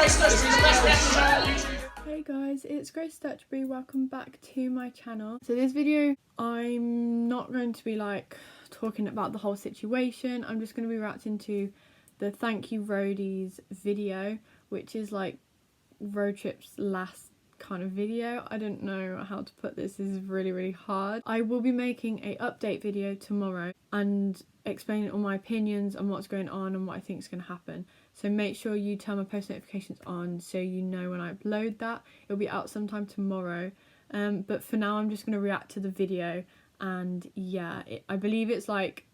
Grace Dutchbury, the best reaction channel on YouTube. Hey guys, it's Grace Dutchbury. Welcome back to my channel. So this video, I'm not going to be like talking about the whole situation. I'm just going to be reacting to the Thank You Roadies video, which is like RoadTrip's last kind of video. I don't know how to put this. This is really hard. I will be making a update video tomorrow and explaining all my opinions on what's going on and what I think is going to happen. So make sure you turn my post notifications on so you know when I upload that. It'll be out sometime tomorrow. But for now, I'm just going to react to the video. And yeah, I believe it's like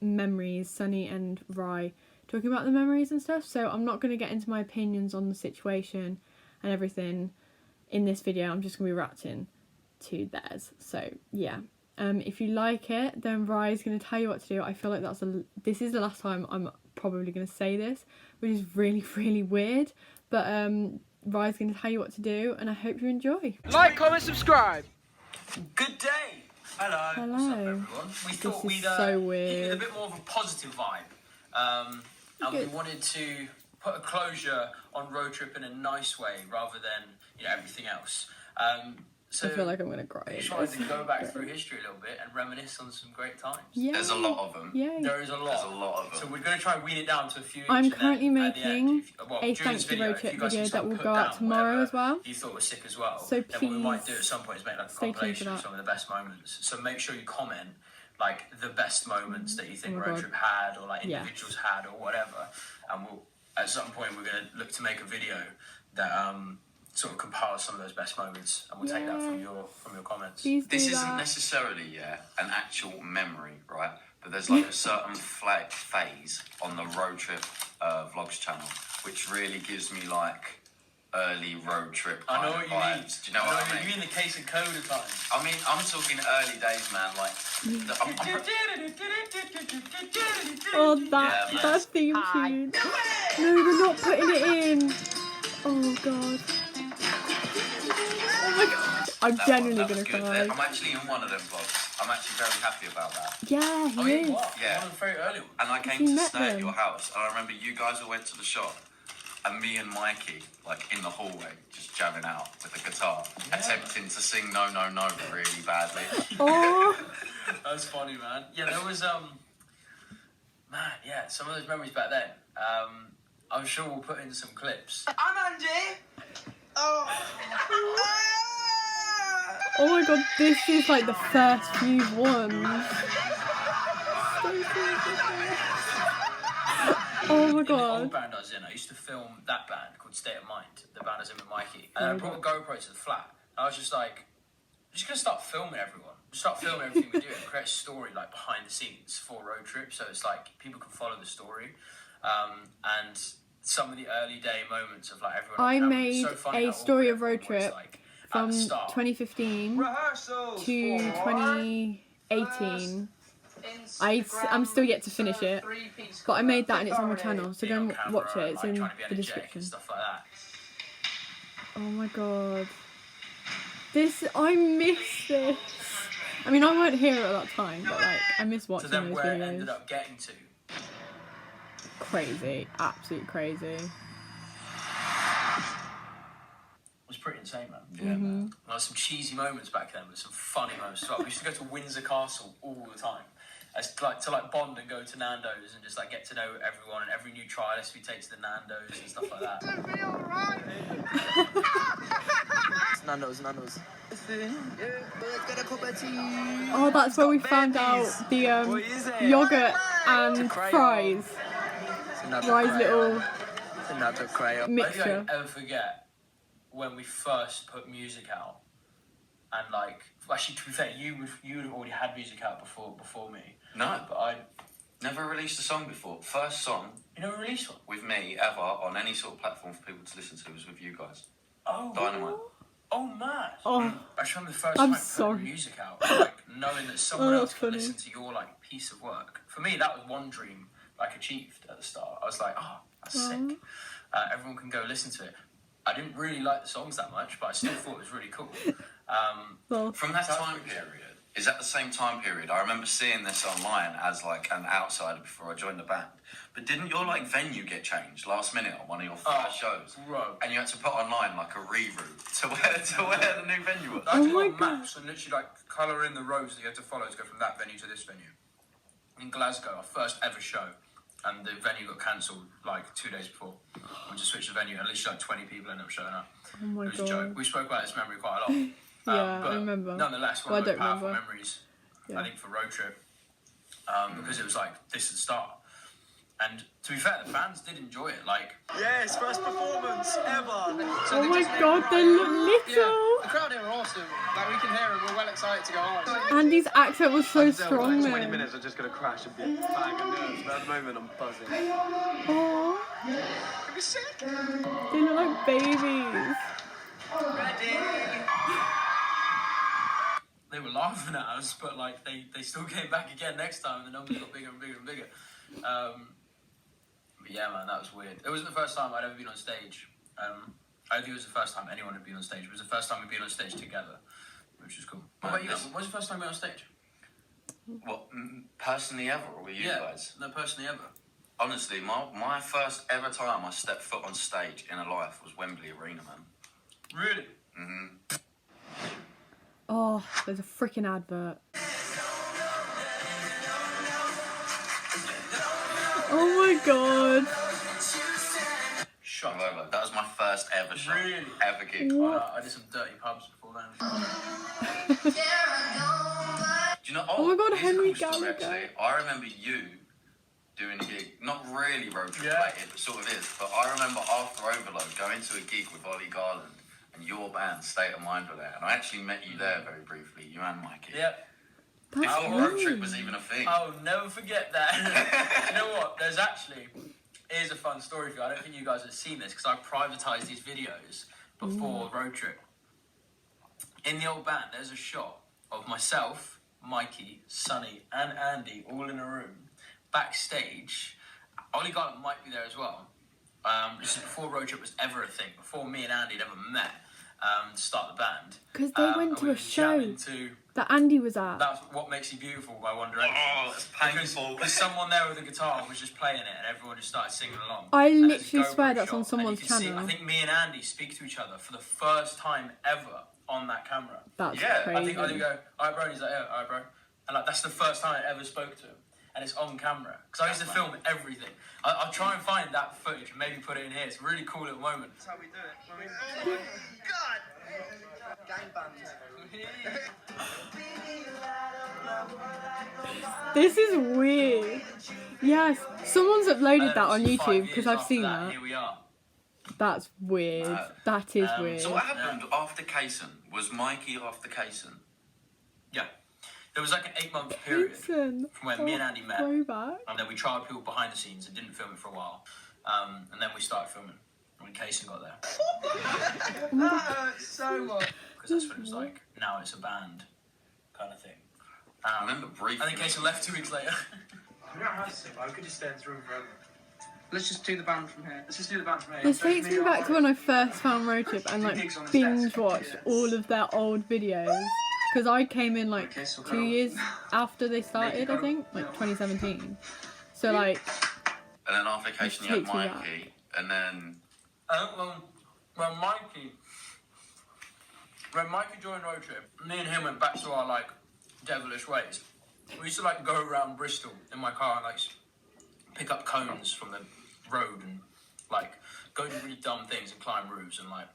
memories, Sunny and Rye talking about the memories and stuff. So I'm not going to get into my opinions on the situation and everything in this video. I'm just going to be reacting to theirs. So yeah. If you like it, then Rye's going to tell you what to do. I feel like this is the last time I'm probably going to say this, which is really weird. But Rye's going to tell you what to do, and I hope you enjoy. Like, comment, subscribe. Good day. Hello. Hello. What's up, everyone? We thought we'd so give weird. it a bit more of a positive vibe. And we wanted to put a closure on RoadTrip in a nice way rather than everything else. So I feel like I'm going to cry. we tried to go back through history a little bit and reminisce on some great times. Yeah. There's a lot of them. Yeah. There is a lot. There's a lot of them. So we're going to try and wean it down to a few. I'm each, and currently then at the making end, a Thank You RoadTrip video that will go out tomorrow as well. You thought was sick as well. So then what we might please do at some point is make like a stay tuned for compilation of that. some of the best moments. So make sure you comment like the best moments that you think Oh my God. RoadTrip had, or like Yeah. individuals had, or whatever. And we'll at some point we're going to look to make a video that sort of compiles some of those best moments, and we'll take that from your comments. Please do This isn't that. necessarily, an actual memory, right? But there's like a certain phase on the RoadTrip vlogs channel, which really gives me like early RoadTrip I know kind of what you mean. vibes. Do you know what I mean? You mean the case of Coda times? I mean, I'm talking early days, man. Like, Oh, Yeah, man. that theme tune. No, they're not putting it in. Oh God. Oh my God. I'm genuinely that gonna was good. cry. I'm actually in one of them vlogs. I'm actually very happy about that. Yeah, he is. What? Yeah. One of the very early ones. And I you came to met stay at them? your house, and I remember you guys all went to the shop, and me and Mikey, like in the hallway, just jamming out with the guitar, attempting to sing No No No really badly. Oh. That was funny, man. Yeah, there was man, yeah, some of those memories back then. I'm sure we'll put in some clips. I'm Andy. Oh my God, this is like the first few ones. Oh my In the God. old band I was in, I used to film that band called State of Mind. The band I was in with Mikey. And I brought a GoPro to the flat. And I was just like, I'm just going to start filming everyone. Start filming everything we do and create a story like behind the scenes for RoadTrip. So it's like people can follow the story. And some of the early day moments of like everyone. I on camera. made It's so funny a how story of awkward everyone RoadTrip was, like, at from the start. 2015 Rehearsals to 2018. I'm still yet to finish it, but I made that and it's on my channel, so go Being on and camera watch it. and, It's like, in trying to be the energetic description. and stuff like that. Oh my God. I miss this. I mean, I weren't here at that time, but like, I miss So watching then those where it ended videos. up getting to. Crazy, absolute crazy. It was pretty insane, man. Yeah, man. There were some cheesy moments back then, but some funny moments as well. We used to go to Windsor Castle all the time. To bond and go to Nando's and just like get to know everyone, and every new trialist we take to the Nando's and stuff like that. Nando's. Oh, that's where we found out the yogurt and fries. Rye's little Another crayon. I don't mixture. think I'll ever forget when we first put music out, and like actually to be fair, you would have already had music out before me. No, But I never released a song before. First song never released one. with me ever on any sort of platform for people to listen to was with you guys. Oh, Dynamite. oh man. Oh, I just remember the first I'm time sorry. putting music out, like knowing that someone Oh, else that's could funny. listen to your like piece of work. For me, that was one dream like achieved at the start. I was like, oh, that's sick. Everyone can go listen to it. I didn't really like the songs that much, but I still thought it was really cool. well, From that time period, is at the same time period. I remember seeing this online as like an outsider before I joined the band. But didn't your like venue get changed last minute on one of your first shows? Bro. And you had to put online like a reroute to where the new venue was. I had to my go on maps and literally like colour in the roads that you had to follow to go from that venue to this venue. In Glasgow, our first ever show, and the venue got cancelled like 2 days before. We just switched the venue, and literally like 20 people ended up showing up. Oh my It was god. a joke. We spoke about this memory quite a lot. Yeah, but I remember. Nonetheless, one Well, of I the don't powerful remember. memories, Yeah. I think, for Road Trip, because it was like, this is the start. And to be fair, the fans did enjoy it. Like, Yes, first performance ever. Oh my god, they look little. The crowd here are awesome. Like, we can hear them. We're well excited to go on. Andy's accent was so strong Like 20 then. minutes are just going to crash and be a bag of nerves. But at the moment, I'm buzzing. Aww, It'll be sick. they look like babies. they were laughing at us, but like, they still came back again next time, and the numbers got bigger and bigger and bigger. But yeah, man, that was weird. It wasn't the first time I'd ever been on stage. I don't think it was the first time anyone had been on stage. It was the first time we'd been on stage together, which was cool. What about you? When was the first time you were on stage? What, personally ever, or were you guys? No, personally ever. Honestly, my first ever time I stepped foot on stage in a life was Wembley Arena, man. Really? Mm-hmm. Oh, there's a freaking advert. Oh my god. Shut However, up. that was my first ever show. Really? Ever gig. I did some dirty pubs before then. Do you know? Oh my God, here's a Henry cool story, Gallagher. actually. I remember you doing a gig, not really road trip Yeah. related, but sort of is. But I remember after Overload going to a gig with Ollie Garland and your band, State of Mind, were there, and I actually met you there very briefly, you and Mikey. Yeah. That's Before road trip weird. was even a thing. I'll never forget that. You know what? Here's a fun story for you. I don't think you guys have seen this because I privatised these videos before Road Trip. In the old band, there's a shot of myself, Mikey, Sonny, and Andy all in a room backstage. Ollie Garland might be there as well. This is before Road Trip was ever a thing. Before me and Andy had ever met to start the band. Because they went and to we a were show jamming to that Andy was at. That's What Makes You Beautiful by One Direction. Oh, it's painful. Because someone there with a guitar was just playing it and everyone just started singing along. I And there's a literally GoPro swear that's shot, on and someone's you can see, channel. I think me and Andy speak to each other for the first time ever on that camera. That's Yeah, crazy. I think go, alright bro, and he's like, yeah, alright bro. And like, that's the first time I ever spoke to him. And it's on camera. Because I used to film everything. I'll try and find that footage and maybe put it in here. It's a really cool little moment. That's how we do it. Oh my God! Gang This is weird. Yes, someone's uploaded that on And 5 YouTube years because I've after seen that. that. Here we are. That's weird. That is weird. So what happened after Kaysen? Was Mikey after Kaysen? Yeah. There was like an 8-month period Listen, from when me and Andy met. throwback. And then we tried people behind the scenes and didn't film it for a while. And then we started filming when Kaysen got there. That hurts so much. Because that's when it was like, now it's a band kind of thing. I remember briefly. And then Kaysen left 2 weeks later. We don't have to, I could just stay in this room forever. Let's just do the band from here. Let's just do the band from here. This takes me back to when I first found RoadTrip and like binge watched all of their old videos. Because I came in like 2 years after they started, I think, like 2017. So like, And then after Kaysen you had takes me back. Mikey, and then When Mikey joined Road Trip, me and him went back to our like devilish ways. We used to like go around Bristol in my car and like pick up cones from the road and like go do really dumb things and climb roofs and like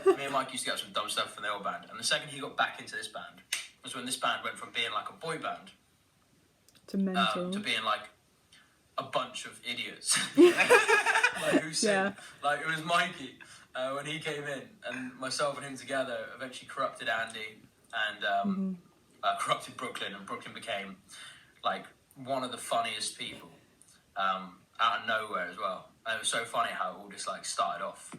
me and Mike used to get some dumb stuff from the old band. And the second he got back into this band was when this band went from being like a boy band to mental. to being like a bunch of idiots. Like who said? Yeah. Like it was Mikey when he came in, and myself and him together eventually corrupted Andy and corrupted Brooklyn, and Brooklyn became like one of the funniest people out of nowhere as well. And it was so funny how it all just like started off.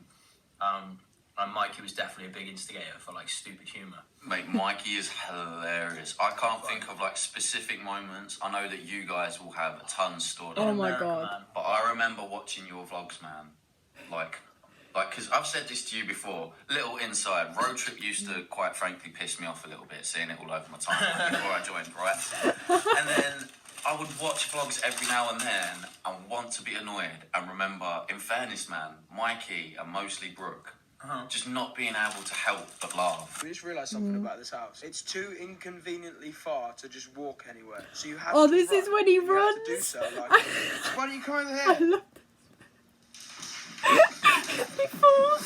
And Mikey was definitely a big instigator for like stupid humour. mate, Mikey is hilarious. I can't think of like specific moments. I know that you guys will have a ton stored. Oh on my there, God. Man. But I remember watching your vlogs, man. Like Like, because I've said this to you before, little inside, Road Trip used to, quite frankly, piss me off a little bit, seeing it all over my timeline before I joined, right? And then I would watch vlogs every now and then and want to be annoyed and remember, in fairness, man, Mikey and mostly Brooke, just not being able to help but laugh. We just realised something about this house. It's too inconveniently far to just walk anywhere. So you have Oh, to this run. is when he You have runs. to do so, like, why don't you come over I here? love he falls.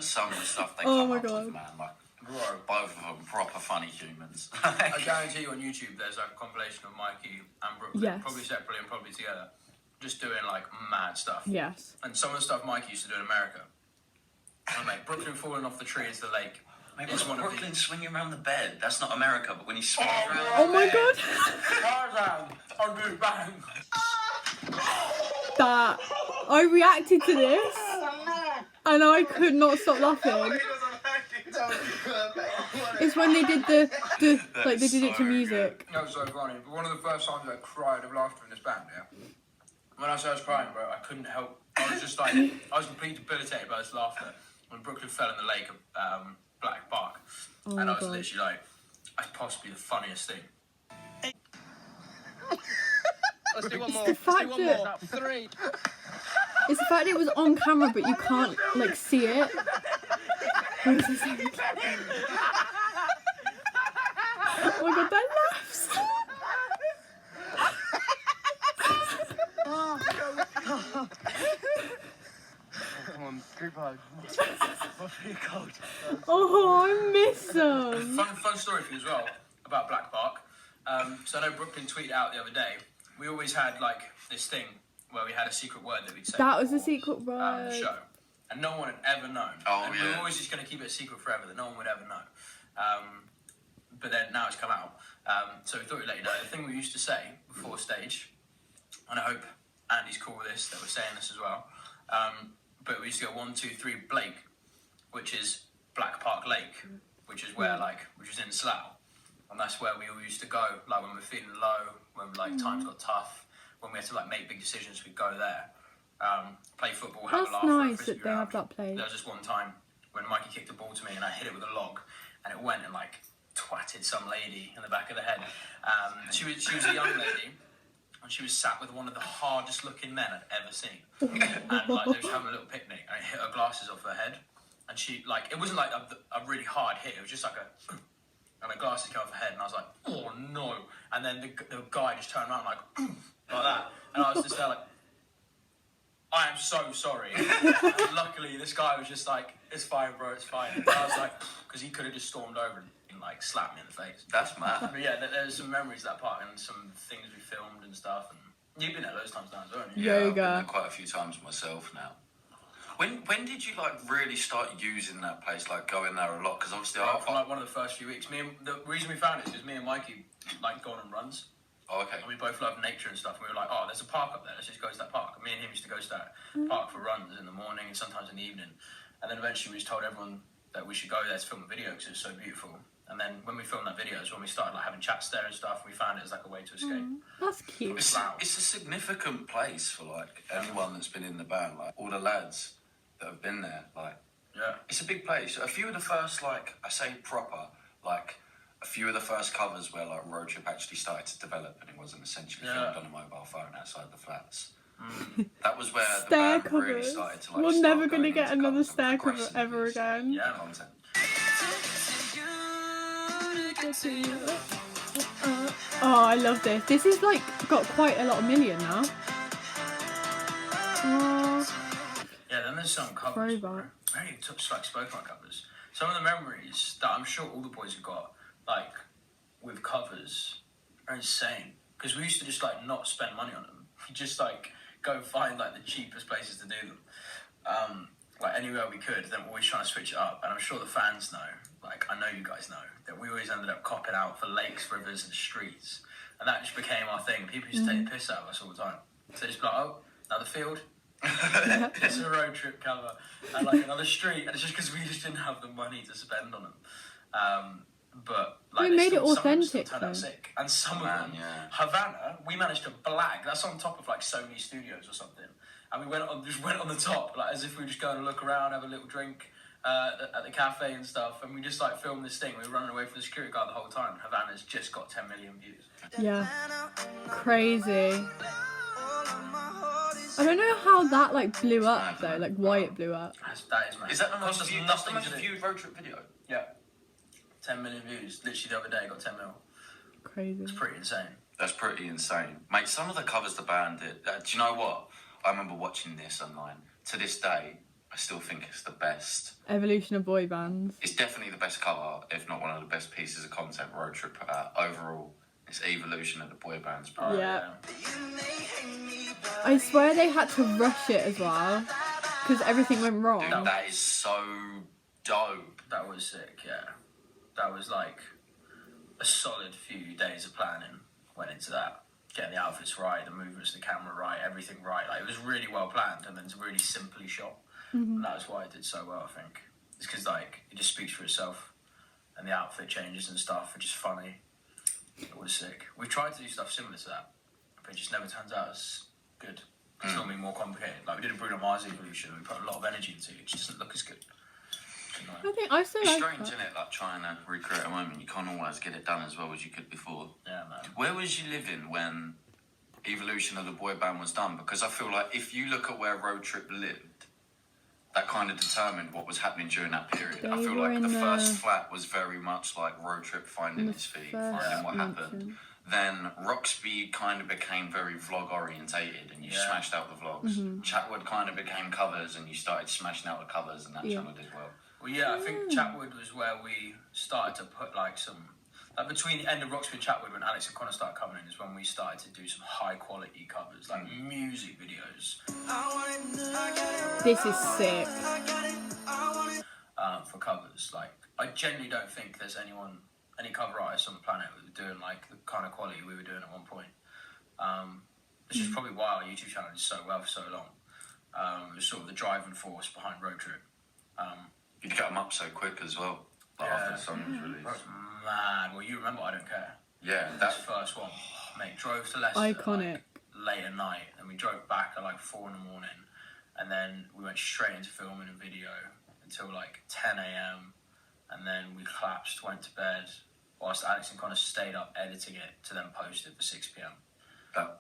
Some of the stuff they Oh come my up God. with, man, like, both of them proper funny humans. I guarantee you on YouTube there's like a compilation of Mikey and Brooke, Yes. probably separately and probably together, just doing like mad stuff. Yes. And some of the stuff Mikey used to do in America. Oh mate, Brooklyn falling off the tree into the lake. Maybe It's it's one of the- Brooklyn swinging around the bed. That's not America, but when he swings around Oh the my bed. God. Tarzan, undo bang. That I reacted to this and I could not stop laughing. It's when they did the like they did it to music. That was so funny. But one of the first times I cried of laughter in this band, yeah. When I started crying, bro, I couldn't help. I was just like, I was completely debilitated by this laughter when Brooklyn fell in the lake of Black Park. Oh And my I was God. literally like, that's possibly the funniest thing. Let's do one It's more. the Let's do fact one that- more. 3. It's the fact that it was on camera but you can't like see it. Oh my God, that laughs. Come on, group hug. Cold. Oh, I miss them. Fun story for you as well about Black Park. So I know Brooklyn tweeted out the other day, we always had like this thing where we had a secret word that we'd say That was a before, secret the word. show. And no one had ever known. Oh, and we yeah. were always just going to keep it a secret forever that no one would ever know. But then now it's come out. So we thought we'd let you know. The thing we used to say before stage, and I hope Andy's cool with this, that we're saying this as well. But we used to go 1, 2, 3 Blake, which is Black Park Lake, which is where which is in Slough. And that's where we all used to go, like when we're feeling low, when like times got tough, when we had to like make big decisions, we'd go there. Play football, have That's a laugh. throw a nice frisbee that they around. have that place. There was just one time when Mikey kicked a ball to me and I hit it with a log, and it went and like twatted some lady in the back of the head. She was a young lady, and she was sat with one of the hardest looking men I'd ever seen. And like they was having a little picnic, and it hit her glasses off her head, and she like it wasn't like a really hard hit. It was just like a. And her glasses came off her head, and I was like, "Oh no!" And then the guy just turned around like that, and I was just there like, "I am so sorry." And luckily, this guy was just like, "It's fine, bro, it's fine." And I was like, because he could have just stormed over and like slapped me in the face. That's mad. But yeah, there's some memories of that part and some things we filmed and stuff. And you've been there loads of times now as well, haven't you? Yeah, I've been Yoga. there quite a few times myself now. When did you like really start using that place, like going there a lot? Because obviously, From like one of the first few weeks. The reason we found it is because me and Mikey like go on runs. oh, okay. And we both love nature and stuff. And we were like, oh, there's a park up there. Let's just go to that park. And me and him used to go to that park for runs in the morning and sometimes in the evening. And then eventually we just told everyone that we should go there to film a video because it was so beautiful. And then when we filmed that video is when we started like having chats there and stuff. We found it as like a way to escape. That's cute. It's a significant place for like anyone that's been in the band, like all the lads that have been there. Like, Yeah. it's a big place. A few of the first, like I say, proper, like a few of the first covers where like Road Trip actually started to develop, and it wasn't essentially filmed on a mobile phone outside the flats. That was where the Stair band really covers. started to like. We're start never going gonna get into another covers and stair cover progressing ever these again. Yeah. content. Oh, I love this. This is like got quite a lot of million now. Oh, Yeah, then there's some covers. Throwback. Very touch like spoken on covers. Some of the memories that I'm sure all the boys have got, like with covers, are insane. Because we used to just like not spend money on them. We just like go and find like the cheapest places to do them. Like anywhere we could. Then we're always trying to switch it up. And I'm sure the fans know. Like I know you guys know that we always ended up copping out for lakes, rivers, and streets. And that just became our thing. People used to take the piss out of us all the time. So just be like, oh, another field. It's a road trip cover and like another street, and it's just because we just didn't have the money to spend on them. But like We made some it of them still authentic, turned out though. sick, and some Man, of them, yeah. Havana, we managed to blag. That's on top of like Sony Studios or something, and we just went on the top, like as if we were just going to look around, have a little drink at the cafe and stuff, and we just like filmed this thing. We were running away from the security guard the whole time. Havana's just got 10 million views. Yeah, crazy. I don't know how that like blew up though, like why it blew up. That is, man. Is that the most nothing to do. viewed road trip video? Yeah. 10 million views. Literally the other day, I got 10 mil. Crazy. It's pretty insane. That's pretty insane. Mate, some of the covers the band did. Do you know what? I remember watching this online. To this day, I still think it's the best. Evolution of boy bands. It's definitely the best cover, if not one of the best pieces of content Road Trip put out. Overall, it's evolution of the boy bands. Bro. Yeah. I swear they had to rush it as well, because everything went wrong. Dude, that is so dope. That was sick, yeah. That was like a solid few days of planning went into that. Getting the outfits right, the movements, the camera right, everything right. Like, it was really well planned, and then it's really simply shot. And that's why it did so well, I think. It's because like it just speaks for itself, and the outfit changes and stuff are just funny. It was sick. We tried to do stuff similar to that, but it just never turns out as good. It's normally more complicated. Like we did a Bruno Mars evolution, we put a lot of energy into it. It just doesn't look as good. I think I still It's like strange, that. isn't it? Like trying to recreate a moment, you can't always get it done as well as you could before. Yeah, man. Where was you living when evolution of the boy band was done? Because I feel like if you look at where Road Trip lived, that kind of determined what was happening during that period. I They feel were like in the the- first flat was very much like Road Trip finding his feet, finding what happened. Then Roxby kind of became very vlog orientated, and you smashed out the vlogs. Chatwood kind of became covers, and you started smashing out the covers, and that channel did well. Well, yeah, I think Chatwood was where we started to put like some, like between the end of Roxby and Chatwood, when Alex and Connor started coming in, is when we started to do some high quality covers, like music videos. This is sick. For covers, like I genuinely don't think there's any cover artists on the planet who were doing like the kind of quality we were doing at one point. Which is probably why our YouTube channel did so well for so long. It was sort of the driving force behind Road Trip. You'd get them up so quick as well, like after the song was released. Man, well, you remember I Don't Care. Yeah, That's the first one. Mate, drove to Leicester Iconic. like, late at night, and we drove back at like 4 a.m, and then we went straight into filming a video until like 10 a.m, and then we collapsed, went to bed, whilst Alex and Connor stayed up editing it to then post it for 6 p.m.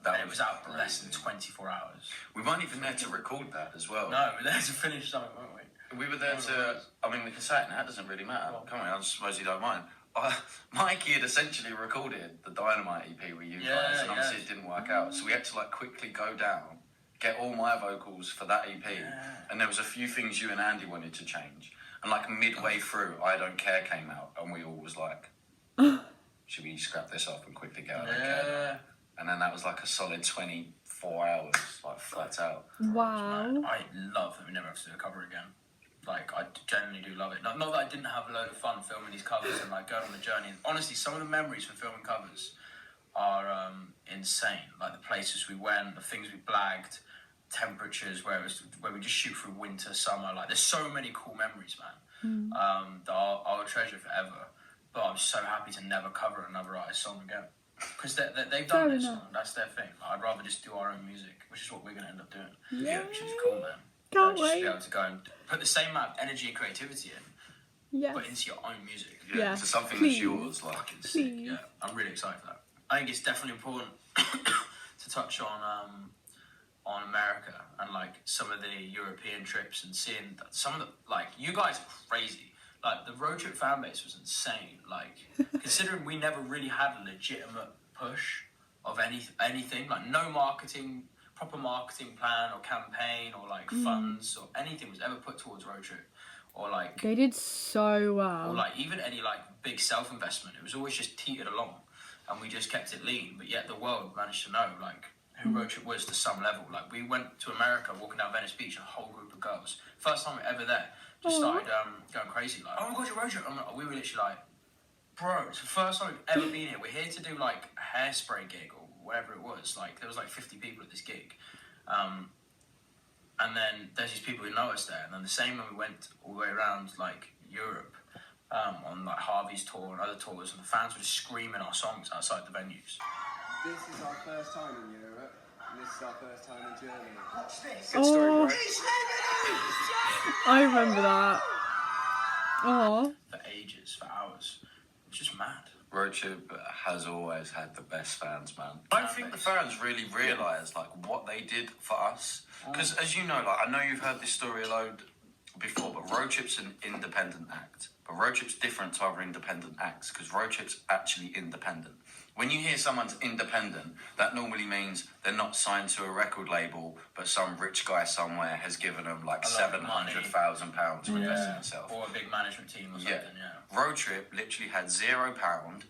That it was out for less than 24 hours. We weren't even there to record that as well. No, we were there to finish something, weren't we? We were there to. I mean, we can say it now. It doesn't really matter. Come on, I suppose you don't mind. Mikey had essentially recorded the Dynamite EP with you guys, and obviously it didn't work out. So we had to like quickly go down, get all my vocals for that EP, and there was a few things you and Andy wanted to change. And like midway through, I Don't Care came out, and we all was like, "Should we scrap this off and quickly get I Don't Care?" And then that was like a solid 24 hours, like flat out. Wow. I love that we never have to do a cover again. Like, I genuinely do love it. Not that I didn't have a load of fun filming these covers and like going on the journey. Honestly, some of the memories from filming covers are insane. Like the places we went, the things we blagged, temperatures where we just shoot through winter, summer. Like, there's so many cool memories, man. That I'll treasure forever. But I'm so happy to never cover another artist's song again. Because they've done this one. That's their thing. Like, I'd rather just do our own music, which is what we're going to end up doing. Yeah. Which is cool, man. Can't Just wait. be able to go and put the same amount of energy and creativity in, Yes. but into your own music. Yeah. To something Please. that's yours, like. Fucking sick. Please. Yeah, I'm really excited for that. I think it's definitely important to touch on America and like some of the European trips and seeing that some of the, like, you guys are crazy. Like the Road Trip fan base was insane. Like considering we never really had a legitimate push of anything, like no proper marketing plan or campaign or like funds or anything was ever put towards Road Trip, or like They did so well. or like even any like big self-investment. It was always just teetered along, and we just kept it lean. But yet the world managed to know like who Road Trip was to some level. Like we went to America, walking down Venice Beach, a whole group of girls, first time ever there, just started going crazy. Like, oh my god, you're Road Trip! We were literally like, bro, it's the first time we've ever been here. We're here to do like a hairspray gig or whatever it was. Like there was like 50 people at this gig. And then there's these people who know us there. And then the same when we went all the way around like Europe, on like Harvey's tour and other tours, and the fans were just screaming our songs outside the venues. This is our first time in Europe. And this is our first time in Germany. What's this? Oh. Story, bro. I remember that. Oh. For ages, for hours. It's just mad. RoadTrip has always had the best fans, man. I don't think the fans really realise like what they did for us. Because as you know, like I know you've heard this story a load before, but RoadTrip's an independent act. But RoadTrip's different to other independent acts because RoadTrip's actually independent. When you hear someone's independent, that normally means they're not signed to a record label, but some rich guy somewhere has given them like £700,000 to invest in itself. Or a big management team or something, yeah. RoadTrip literally had £0,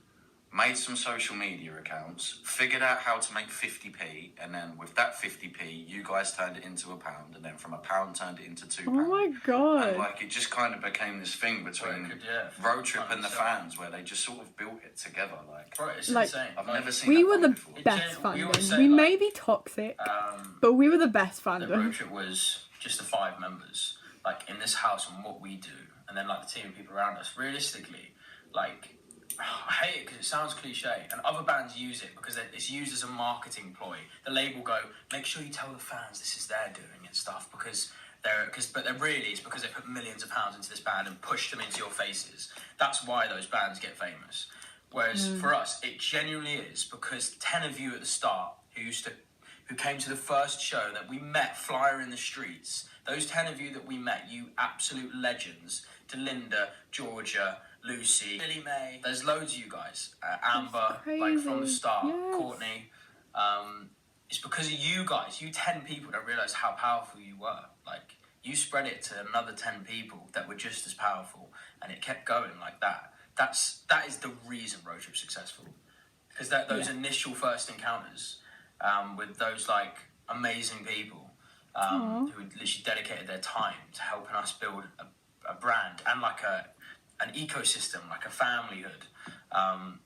made some social media accounts, figured out how to make 50p, and then with that 50p, you guys turned it into £1, and then from £1 turned it into £2. Oh my god. And like it just kind of became this thing between RoadTrip and the fans, where they just sort of built it together. Like, Bro, it's Like, insane. I've never seen. We that were the before. best We always fandom. say, We like, may be toxic, but we were the best The fandom. road trip was just the 5 members, like in this house and what we do, and then like the team of people around us. Realistically, like I hate it because it sounds cliche, and other bands use it because it's used as a marketing ploy. The label go, make sure you tell the fans this is their doing and stuff but they're really it's because they put millions of pounds into this band and pushed them into your faces. That's why those bands get famous. Whereas for us, it genuinely is because 10 of you at the start who came to the first show that we met flyer in the streets. Those 10 of you that we met, you absolute legends. Delinda, Georgia, Lucy, Billy May. There's loads of you guys. Amber, like from the start. Yes. Courtney. It's because of you guys. You 10 people don't realise how powerful you were. Like, you spread it to another 10 people that were just as powerful. And it kept going like that. That is the reason RoadTrip's successful. Because those initial first encounters with those, like, amazing people who had literally dedicated their time to helping us build a brand and like an ecosystem, like a familyhood.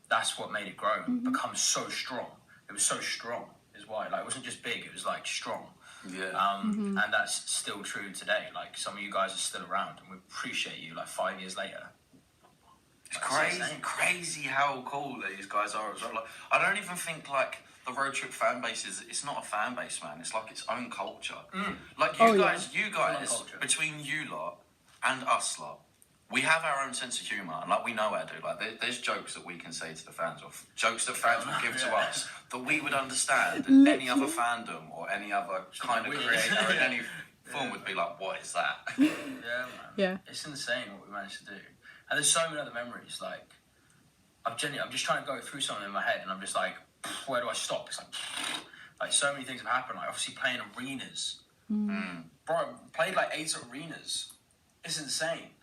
That's what made it grow and become so strong. It was so strong is why. Like, it wasn't just big, it was like strong. Yeah. And that's still true today. Like, some of you guys are still around and we appreciate you like 5 years later. It's crazy how cool these guys are as well. Like, I don't even think like the RoadTrip fan base it's not a fan base, man. It's like its own culture. Like you guys, between you lot and us lot, we have our own sense of humour, and like we know how to do. Like there's jokes that we can say to the fans, or jokes that fans would give to us that we would understand, and any other fandom or any other kind of creator in any form would be like, what is that? Yeah, man. Yeah. It's insane what we managed to do. And there's so many other memories. Like, I'm just trying to go through something in my head, and I'm just like, where do I stop? It's like so many things have happened. Like, obviously playing arenas. Bro, I played like 8 arenas. It's insane.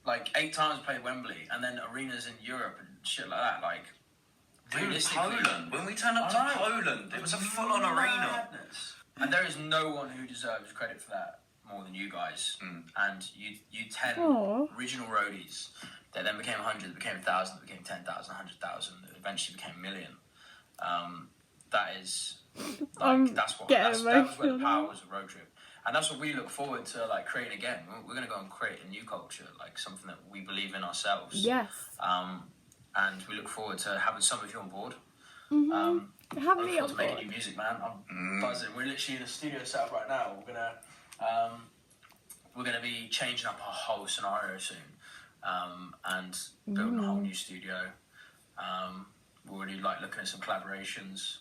Like 8 times played Wembley, and then arenas in Europe and shit like that. Like, Dude, Poland. When we turned up to Poland, it was a full-on arena. And there is no one who deserves credit for that more than you guys. And you 10 original roadies that then became 100, became 1,000, became 10,000, 100,000, eventually became a million. That is like that's that was where the power was of RoadTrip. And that's what we look forward to, like, creating again. We're going to go and create a new culture, like something that we believe in ourselves. Yes. And we look forward to having some of you on board. Have I me look on forward to board. making new music, man. I'm buzzing. We're literally in a studio setup right now. We're gonna be changing up our whole scenario soon, and building a whole new studio. We're already like looking at some collaborations.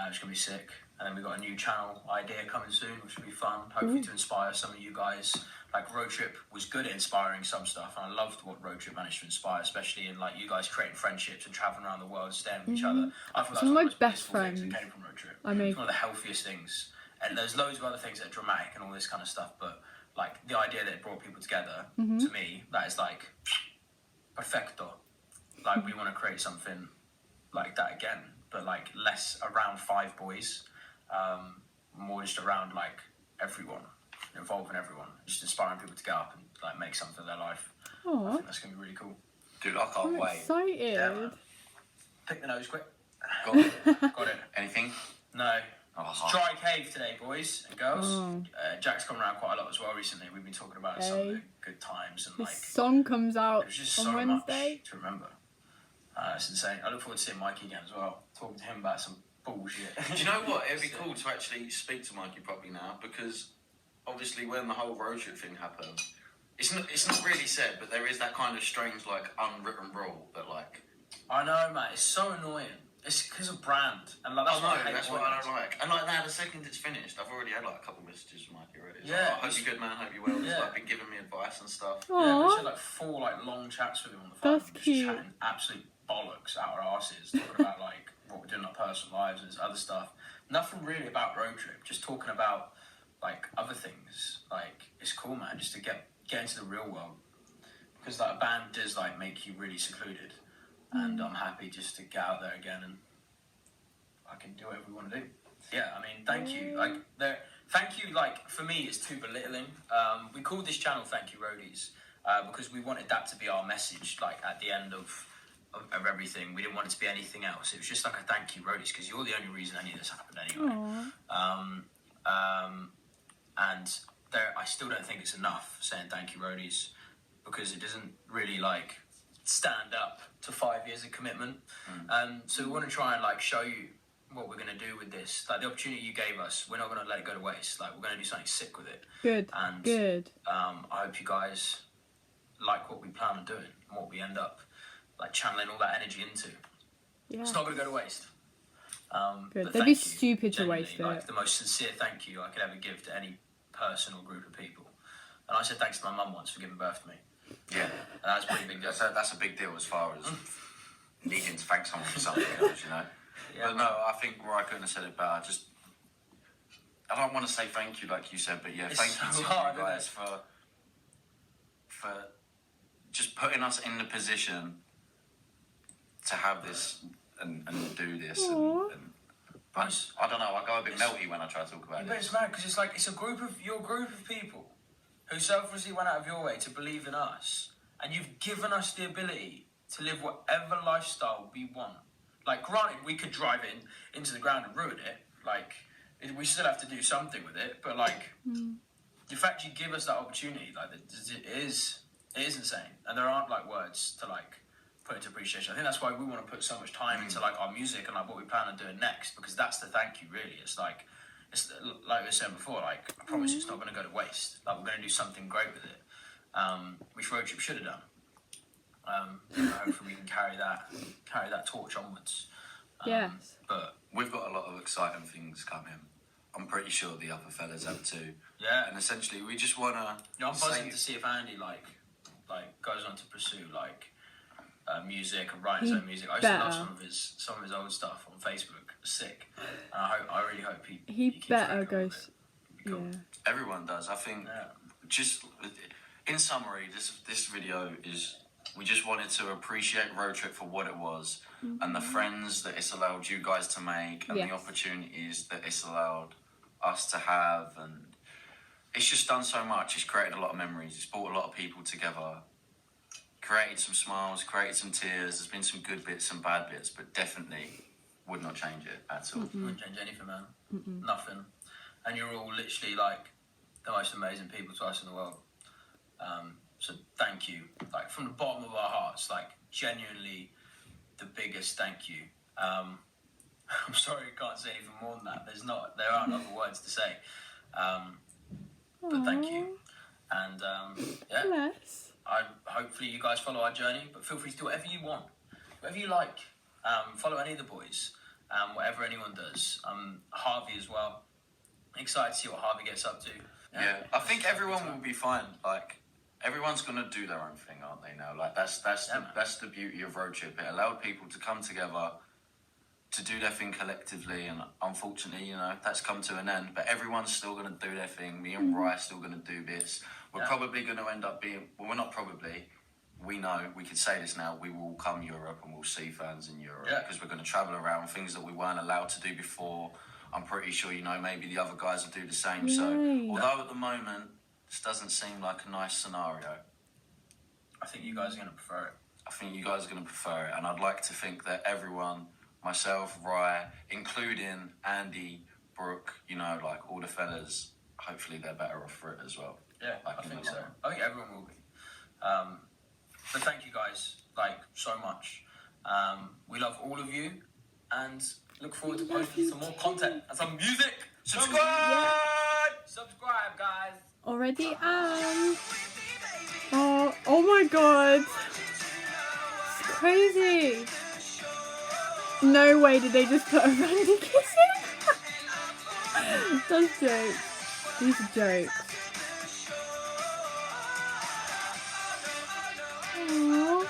It's gonna be sick. And then we've got a new channel idea coming soon, which will be fun. Hopefully to inspire some of you guys. Like, RoadTrip was good at inspiring some stuff, and I loved what RoadTrip managed to inspire, especially in like you guys creating friendships and traveling around the world, staying with each other. I thought that was one of the most best blissful things friends that came from RoadTrip. I mean, It's one of the healthiest things. And there's loads of other things that are dramatic and all this kind of stuff, but like the idea that it brought people together, to me, that is like perfecto. Like, we want to create something like that again, but like less around 5 boys, more just around like everyone, involving everyone, just inspiring people to get up and like make something of their life. I think that's gonna be really cool. Dude, I can't I'm wait. excited. Yeah, man. Pick the nose quick. Got it. Got it. Anything? No. Oh. It's dry cave today, boys and girls. Jack's come around quite a lot as well recently. We've been talking about some of the good times and This like song comes out there's just on so Wednesday. much to remember. It's insane. I look forward to seeing Mikey again as well. Talking to him about some bullshit. Do you know what? It'd be cool to actually speak to Mikey properly now, because obviously when the whole road trip thing happened, it's not really said, but there is that kind of strange, like, unwritten rule that, like... I know, mate. It's so annoying. It's because of brand, and like that's I know, what I hate. that's what I don't like. And like now, the second it's finished, I've already had like a couple messages from Mikey already. It's Yeah, like, I hope you're good, man. Hope you're well. He's like been giving me advice and stuff. Yeah, we had like 4 like long chats with him on the phone. That's just cute. chatting absolute bollocks out our asses, talking about like what we're doing in our personal lives and this other stuff. Nothing really about road trip. Just talking about like other things. Like it's cool, man. Just to get into the real world, because like a band does like make you really secluded, and I'm happy just to get out there again and I can do whatever we want to do. Yeah, I mean, thank you. Like, thank you. Like, for me, it's too belittling. We called this channel "Thank You, Roadies," because we wanted that to be our message. Like at the end of everything, we didn't want it to be anything else. It was just like a thank you, Roadies, because you're the only reason any of this happened anyway. And I still don't think it's enough saying thank you, Roadies, because it doesn't really like stand up to 5 years of commitment. So we want to try and like show you what we're going to do with this. Like the opportunity you gave us, we're not going to let it go to waste. Like we're going to do something sick with it. Good. And Good. I hope you guys like what we plan on doing and what we end up like channeling all that energy into. Yeah. It's not going to go to waste. Good. But They'd be thank you, stupid to genuinely, waste like it. the most sincere thank you I could ever give to any person or group of people. And I said thanks to my mum once for giving birth to me. Yeah, And that's a pretty big deal. that's a big deal as far as needing to thank someone for something else, you know. Yeah. But no, I think I couldn't have said it better. I don't want to say thank you like you said, but yeah, It's thank so you to hard, you guys for just putting us in the position to have this and do this. But I don't know, I go a bit melty when I try to talk about But this. it's mad because it's like it's your group of people who selflessly went out of your way to believe in us, and you've given us the ability to live whatever lifestyle we want. Like, granted, we could drive into the ground and ruin it. Like, we still have to do something with it. But like, the fact you give us that opportunity, like, it is insane. And there aren't like words to like put into appreciation. I think that's why we want to put so much time into like our music and like what we plan on doing next, because that's the thank you really. It's like we were saying before, like I promise you it's not going to go to waste. Like we're going to do something great with it, which RoadTrip should have done. Hopefully we can carry that torch onwards. Yes. But We've got a lot of exciting things coming. I'm pretty sure the other fellas have too. yeah, And essentially, we just want to... I'm buzzing to see if Andy like goes on to pursue like music and writing his own music. I used to love some of his old stuff on Facebook. Sick. And I really hope he keeps better cracking on with goes. it. Cool. Yeah. Everyone does. I think, Yeah. just in summary, this video is... We just wanted to appreciate RoadTrip for what it was, and the friends that it's allowed you guys to make, and the opportunities that it's allowed us to have, and it's just done so much. It's created a lot of memories. It's brought a lot of people together, created some smiles, created some tears. There's been some good bits, some bad bits, but definitely would not change it at all. Wouldn't change anything, man. Nothing. And you're all literally like the most amazing people to us in the world. So thank you, like from the bottom of our hearts, like genuinely the biggest thank you. I'm sorry I can't say anything more than that. There aren't other words to say. But thank you. And yeah, Bless. hopefully you guys follow our journey, but feel free to do whatever you want, whatever you like. Follow any of the boys, whatever anyone does. Harvey as well. Excited to see what Harvey gets up to. Yeah, I think everyone will be fine. Like, everyone's gonna do their own thing, aren't they? Now, like that's the beauty of RoadTrip. It allowed people to come together to do their thing collectively, and unfortunately, you know, that's come to an end. But everyone's still gonna do their thing. Me and Rye still gonna do bits. We're probably gonna end up being. Well, we're not probably. We know we could say this now. We will come Europe and we'll see fans in Europe because we're gonna travel around, things that we weren't allowed to do before. I'm pretty sure, you know, maybe the other guys will do the same. Yay. So, although at the moment this doesn't seem like a nice scenario, I think you guys are going to prefer it. I think you guys are going to prefer it. And I'd like to think that everyone, myself, Rye, including Andy, Brooke, you know, like all the fellas, hopefully they're better off for it as well. Yeah, I think so. I think everyone will be. But thank you guys, like, so much. We love all of you. and look forward to posting some more content and some music. Subscribe! Yeah. Subscribe, guys. Already am. Oh my god. It's crazy. No way did they just put a Randy kiss in? That's jokes. These are jokes. Aww.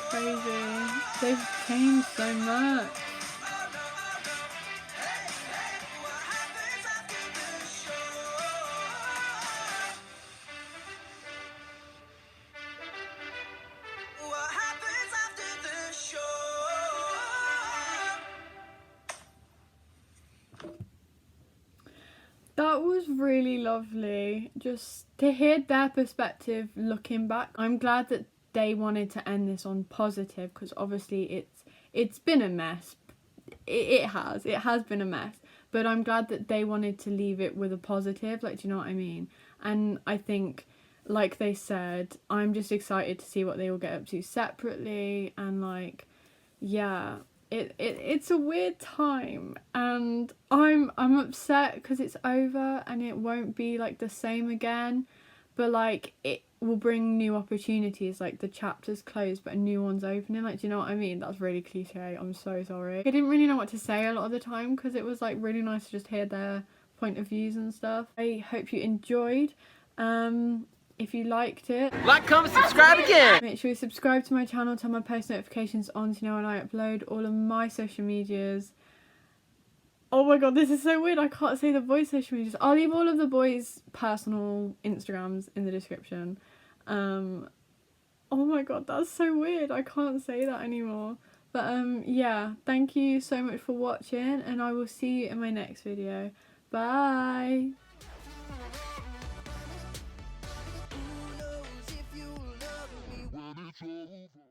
Crazy. They've changed so much. What happens after the show? That was really lovely. Just to hear their perspective looking back. I'm glad that they wanted to end this on positive, because obviously it's been a mess. It has been a mess. But I'm glad that they wanted to leave it with a positive. Like, do you know what I mean? And I think, like they said, I'm just excited to see what they will get up to separately. And like, yeah. It's a weird time, and I'm upset because it's over and it won't be like the same again, but like it will bring new opportunities. Like the chapter's closed but a new one's opening. Like, do you know what I mean? That's really cliche. I'm so sorry. I didn't really know what to say a lot of the time because it was like really nice to just hear their point of views and stuff. I hope you enjoyed. If you liked it, Like, comment, subscribe again. make sure you subscribe to my channel, turn my post notifications on to know when I upload. All of my social medias. Oh my god, this is so weird. I can't say the boys' social medias. I'll leave all of the boys' personal Instagrams in the description. Oh my god, that's so weird. I can't say that anymore. But yeah, thank you so much for watching, and I will see you in my next video. Bye. Who knows if you love me when it's over?